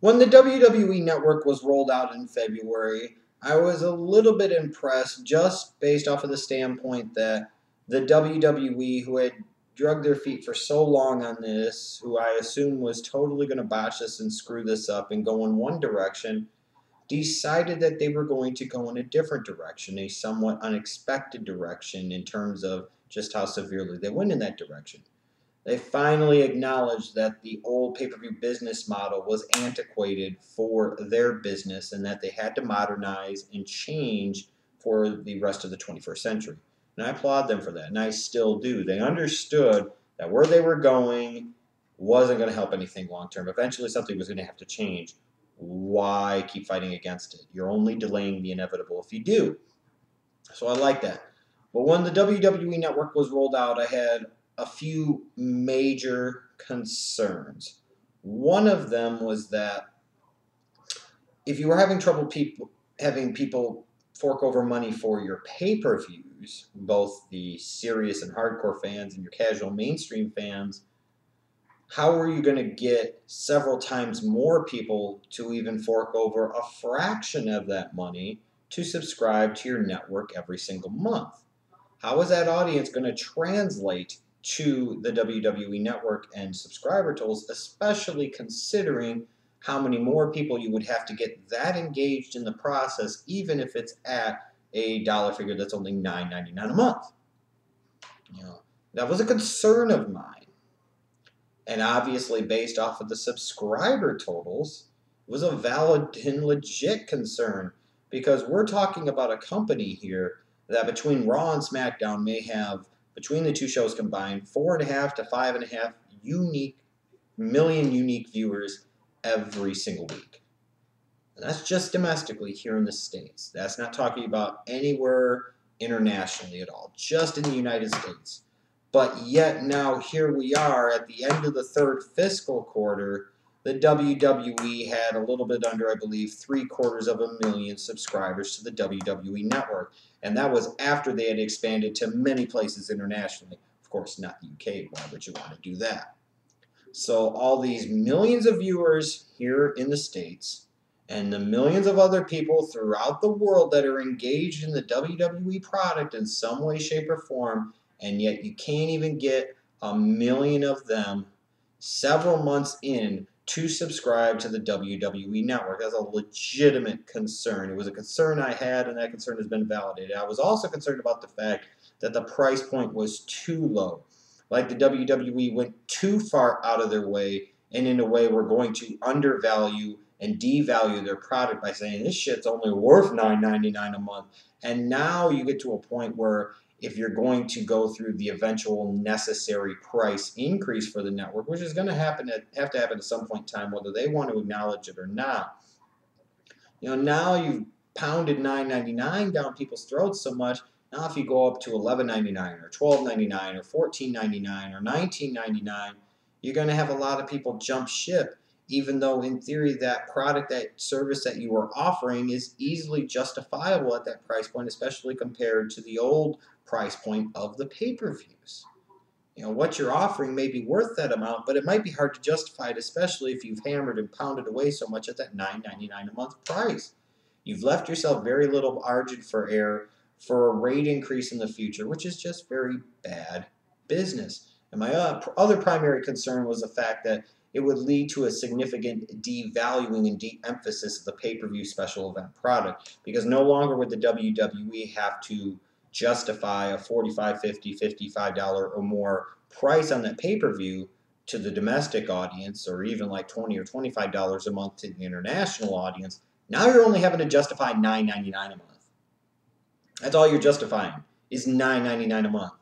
When the WWE Network was rolled out in February, I was a little bit impressed just based off of the standpoint that the WWE, who had drugged their feet for so long on this, who I assume was totally going to botch this and screw this up and go in one direction, decided that they were going to go in a different direction, a somewhat unexpected direction in terms of just how severely they went in that direction. They finally acknowledged that the old pay-per-view business model was antiquated for their business and that they had to modernize and change for the rest of the 21st century. And I applaud them for that, and I still do. They understood that where they were going wasn't going to help anything long term. Eventually, something was going to have to change. Why keep fighting against it? You're only delaying the inevitable if you do. So I like that. But when the WWE Network was rolled out, I had a few major concerns. One of them was that if you were having trouble having people fork over money for your pay-per-views, both the serious and hardcore fans and your casual mainstream fans, how are you going to get several times more people to even fork over a fraction of that money to subscribe to your network every single month? How is that audience going to translate to the WWE Network and subscriber totals, especially considering how many more people you would have to get that engaged in the process, even if it's at a dollar figure that's only $9.99 a month? That was a concern of mine. And obviously, based off of the subscriber totals, it was a valid and legit concern because we're talking about a company here that between Raw and SmackDown may have, between the two shows combined, 4.5 to 5.5 million unique viewers every single week. And that's just domestically here in the States. That's not talking about anywhere internationally at all, just in the United States. But yet now here we are at the end of the third fiscal quarter. The WWE had a little bit under, I believe, 750,000 subscribers to the WWE Network. And that was after they had expanded to many places internationally. Of course, not the UK. Why would you want to do that? So all these millions of viewers here in the States and the millions of other people throughout the world that are engaged in the WWE product in some way, shape, or form, and yet you can't even get 1 million of them several months in to subscribe to the WWE Network. That's a legitimate concern. It was a concern I had, and that concern has been validated. I was also concerned about the fact that the price point was too low. Like the WWE went too far out of their way, and in a way we're going to undervalue and devalue their product by saying this shit's only worth $9.99 a month. And now you get to a point where if you're going to go through the eventual necessary price increase for the network, which is going to have to happen at some point in time, whether they want to acknowledge it or not. Now you've pounded $9.99 down people's throats so much. Now if you go up to $11.99 or $12.99 or $14.99 or $19.99, you're going to have a lot of people jump ship, even though in theory that product, that service that you are offering is easily justifiable at that price point, especially compared to the old price point of the pay-per-views. What you're offering may be worth that amount, but it might be hard to justify it, especially if you've hammered and pounded away so much at that $9.99 a month price. You've left yourself very little margin for error for a rate increase in the future, which is just very bad business. And my other primary concern was the fact that it would lead to a significant devaluing and de-emphasis of the pay-per-view special event product, because no longer would the WWE have to justify a $45, $50, $55 or more price on that pay-per-view to the domestic audience, or even like $20 or $25 a month to the international audience. Now you're only having to justify $9.99 a month. That's all you're justifying, is $9.99 a month.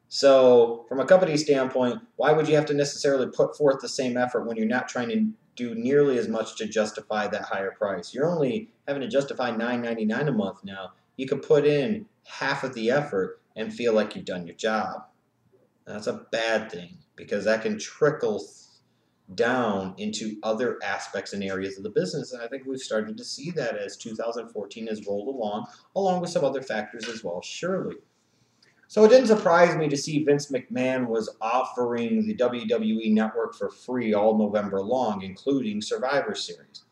So from a company standpoint, why would you have to necessarily put forth the same effort when you're not trying to do nearly as much to justify that higher price? You're only having to justify $9.99 a month now. You could put in half of the effort and feel like you've done your job. That's a bad thing, because that can trickle down into other aspects and areas of the business. And I think we've started to see that as 2014 has rolled along with some other factors as well, surely. So it didn't surprise me to see Vince McMahon was offering the WWE Network for free all November long, including Survivor Series.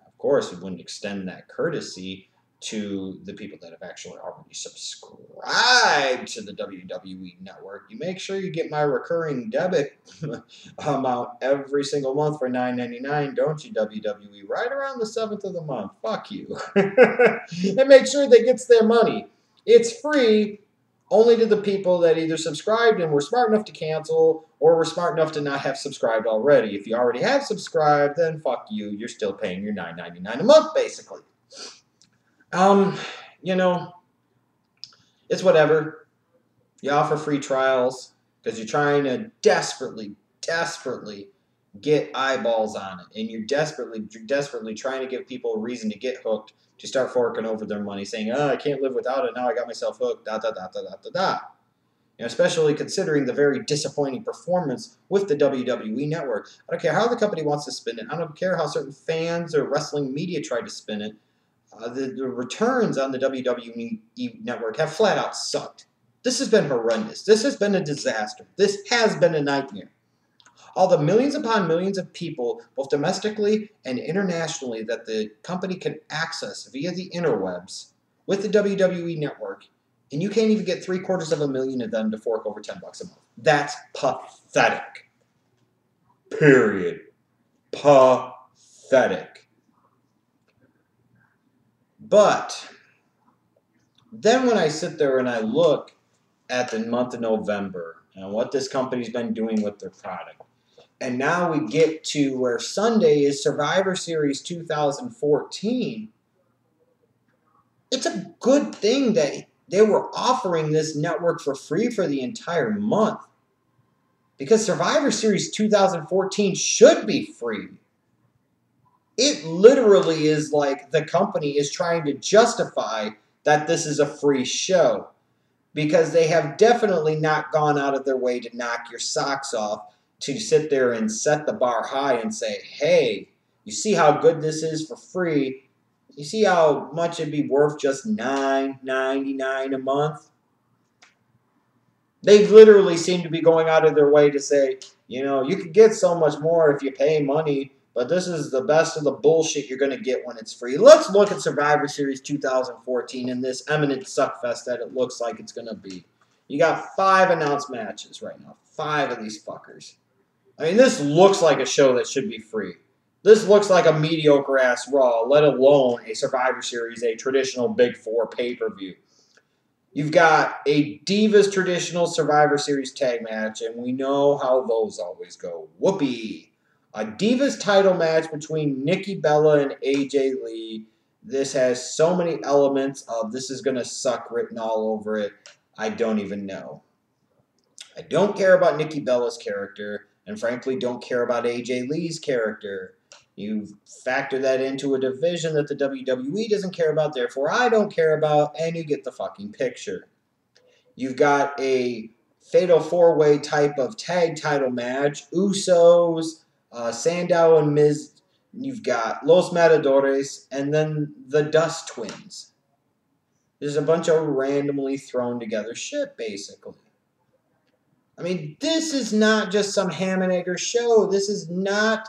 Of course, we wouldn't extend that courtesy to the people that have actually already subscribed to the WWE Network. You make sure you get my recurring debit amount every single month for $9.99, don't you, WWE? Right around the 7th of the month. Fuck you. And make sure they gets their money. It's free only to the people that either subscribed and were smart enough to cancel or were smart enough to not have subscribed already. If you already have subscribed, then fuck you. You're still paying your $9.99 a month, basically. You know, it's whatever. You offer free trials because you're trying to desperately get eyeballs on it. And you're desperately trying to give people a reason to get hooked, to start forking over their money, saying, oh, I can't live without it. Now I got myself hooked, especially considering the very disappointing performance with the WWE Network. I don't care how the company wants to spin it. I don't care how certain fans or wrestling media try to spin it. The returns on the WWE Network have flat out sucked. This has been horrendous. This has been a disaster. This has been a nightmare. All the millions upon millions of people, both domestically and internationally, that the company can access via the interwebs with the WWE Network, and you can't even get 750,000 of them to fork over $10 a month. That's pathetic. Period. Pathetic. But then when I sit there and I look at the month of November and what this company's been doing with their product, and now we get to where Sunday is Survivor Series 2014, it's a good thing that they were offering this network for free for the entire month. Because Survivor Series 2014 should be free. It literally is like the company is trying to justify that this is a free show. Because they have definitely not gone out of their way to knock your socks off, to sit there and set the bar high and say, hey, you see how good this is for free? You see how much it'd be worth just $9.99 a month? They literally seem to be going out of their way to say, you know, you could get so much more if you pay money, but this is the best of the bullshit you're going to get when it's free. Let's look at Survivor Series 2014 and this eminent suckfest that it looks like it's going to be. You got 5 announced matches right now. 5 of these fuckers. I mean, this looks like a show that should be free. This looks like a mediocre-ass Raw, let alone a Survivor Series, a traditional Big Four pay-per-view. You've got a Divas traditional Survivor Series tag match, and we know how those always go. Whoopee! A Divas title match between Nikki Bella and AJ Lee. This has so many elements of this is going to suck written all over it. I don't even know. I don't care about Nikki Bella's character, and frankly don't care about AJ Lee's character. You factor that into a division that the WWE doesn't care about, therefore I don't care about, and you get the fucking picture. You've got a fatal 4-way type of tag title match. Usos, Sandow and Miz. You've got Los Matadores, and then the Dust Twins. There's a bunch of randomly thrown together shit, basically. I mean, this is not just some ham and egger show. This is not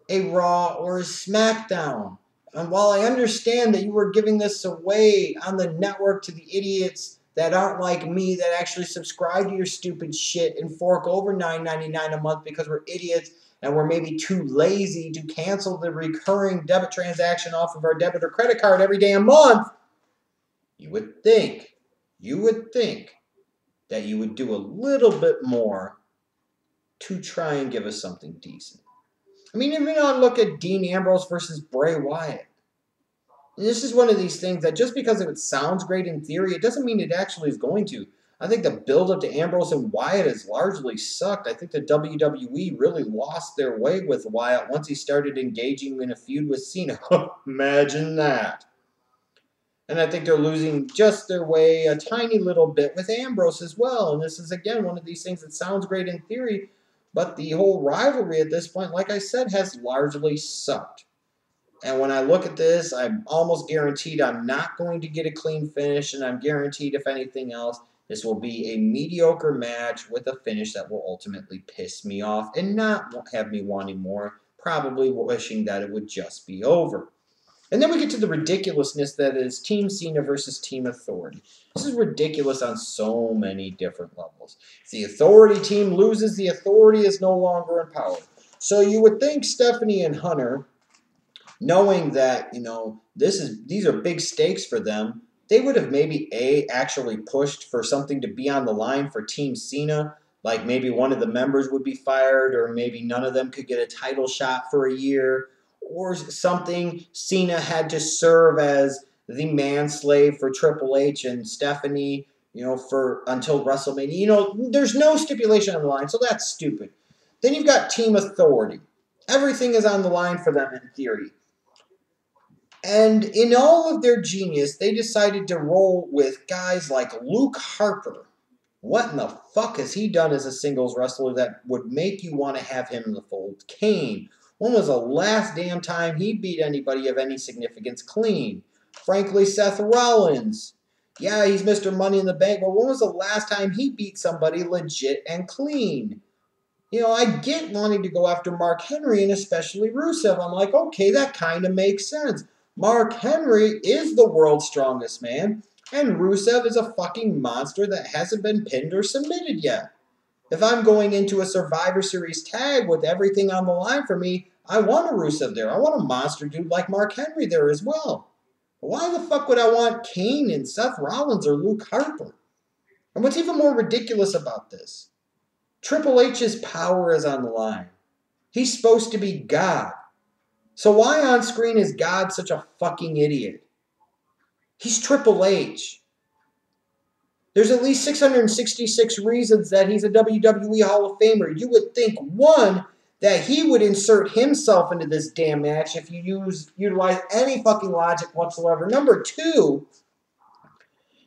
a Raw or a SmackDown. And while I understand that you were giving this away on the network to the idiots that aren't like me, that actually subscribe to your stupid shit and fork over $9.99 a month because we're idiots and we're maybe too lazy to cancel the recurring debit transaction off of our debit or credit card every damn month, you would think that you would do a little bit more to try and give us something decent. I mean, even on look at Dean Ambrose versus Bray Wyatt. And this is one of these things that just because it sounds great in theory, it doesn't mean it actually is going to. I think the build-up to Ambrose and Wyatt has largely sucked. I think the WWE really lost their way with Wyatt once he started engaging in a feud with Cena. Imagine that. And I think they're losing just their way a tiny little bit with Ambrose as well. And this is, again, one of these things that sounds great in theory, but the whole rivalry at this point, like I said, has largely sucked. And when I look at this, I'm almost guaranteed I'm not going to get a clean finish, and I'm guaranteed, if anything else, This will be a mediocre match with a finish that will ultimately piss me off and not have me wanting more, probably wishing that it would just be over. And then we get to the ridiculousness that is Team Cena versus Team Authority. This is ridiculous on so many different levels. If the Authority team loses, the Authority is no longer in power. So you would think Stephanie and Hunter, knowing that, these are big stakes for them, they would have maybe actually pushed for something to be on the line for Team Cena. Like maybe one of the members would be fired, or maybe none of them could get a title shot for a year, or something. Cena had to serve as the manslave for Triple H and Stephanie, for until WrestleMania. There's no stipulation on the line, so that's stupid. Then you've got Team Authority. Everything is on the line for them in theory. And in all of their genius, they decided to roll with guys like Luke Harper. What in the fuck has he done as a singles wrestler that would make you want to have him in the fold? Kane. When was the last damn time he beat anybody of any significance clean? Frankly, Seth Rollins. Yeah, he's Mr. Money in the Bank, but when was the last time he beat somebody legit and clean? I get wanting to go after Mark Henry and especially Rusev. I'm like, okay, that kind of makes sense. Mark Henry is the world's strongest man, and Rusev is a fucking monster that hasn't been pinned or submitted yet. If I'm going into a Survivor Series tag with everything on the line for me, I want a Rusev there. I want a monster dude like Mark Henry there as well. But why the fuck would I want Kane and Seth Rollins or Luke Harper? And what's even more ridiculous about this? Triple H's power is on the line. He's supposed to be God. So why on screen is God such a fucking idiot? He's Triple H. There's at least 666 reasons that he's a WWE Hall of Famer. You would think, one, that he would insert himself into this damn match if you utilize any fucking logic whatsoever. Number two,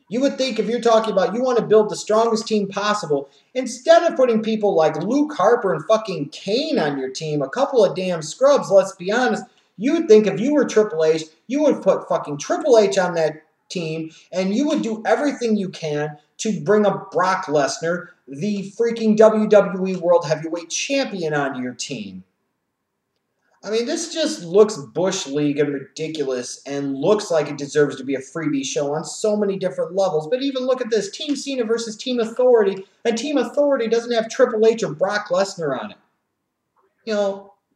you would think if you're talking about you want to build the strongest team possible, instead of putting people like Luke Harper and fucking Kane on your team, a couple of damn scrubs, let's be honest, you would think if you were Triple H, you would put fucking Triple H on that team, and you would do everything you can to bring up Brock Lesnar, the freaking WWE World Heavyweight Champion, onto your team. I mean, this just looks Bush League and ridiculous and looks like it deserves to be a freebie show on so many different levels. But even look at this, Team Cena versus Team Authority, and Team Authority doesn't have Triple H or Brock Lesnar on it.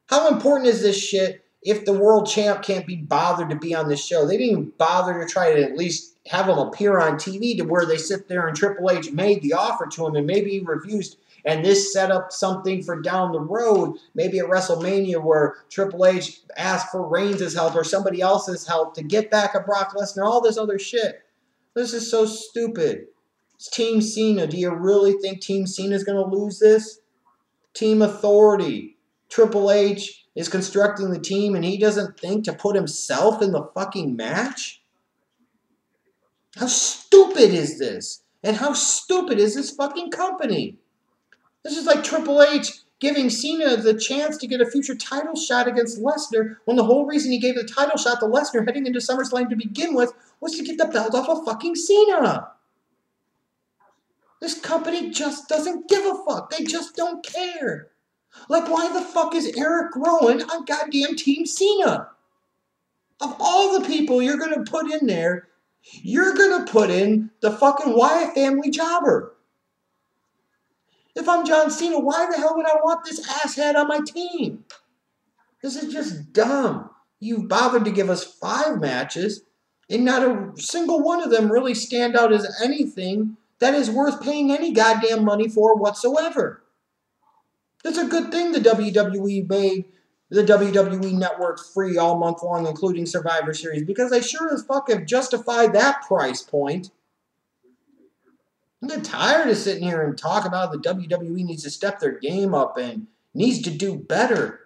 How important is this shit if the world champ can't be bothered to be on this show? They didn't even bother to try to at least have him appear on TV to where they sit there and Triple H made the offer to him and maybe he refused. And this set up something for down the road, maybe at WrestleMania, where Triple H asked for Reigns' help or somebody else's help to get back at Brock Lesnar, all this other shit. This is so stupid. It's Team Cena. Do you really think Team Cena is going to lose this? Team Authority. Triple H is constructing the team and he doesn't think to put himself in the fucking match? How stupid is this? And how stupid is this fucking company? This is like Triple H giving Cena the chance to get a future title shot against Lesnar when the whole reason he gave the title shot to Lesnar heading into SummerSlam to begin with was to get the belt off of fucking Cena. This company just doesn't give a fuck. They just don't care. Like, why the fuck is Eric Rowan on goddamn Team Cena? Of all the people you're going to put in there, you're going to put in the fucking Wyatt family jobber. If I'm John Cena, why the hell would I want this asshat on my team? This is just dumb. You've bothered to give us 5 matches, and not a single one of them really stand out as anything that is worth paying any goddamn money for whatsoever. It's a good thing the WWE made the WWE Network free all month long, including Survivor Series, because they sure as fuck have justified that price point. I'm getting tired of sitting here and talk about the WWE needs to step their game up and needs to do better.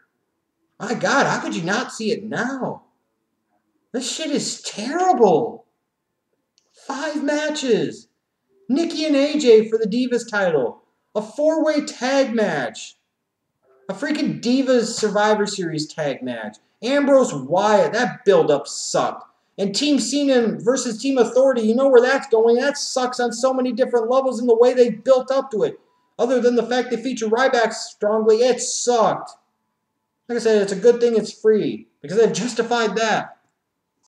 My God, how could you not see it now? This shit is terrible. 5 matches. Nikki and AJ for the Divas title. A 4-way tag match. A freaking Divas Survivor Series tag match. Ambrose Wyatt, that build-up sucked. And Team Cena versus Team Authority, you know where that's going. That sucks on so many different levels in the way they built up to it. Other than the fact they feature Ryback strongly, it sucked. Like I said, it's a good thing it's free because they've justified that.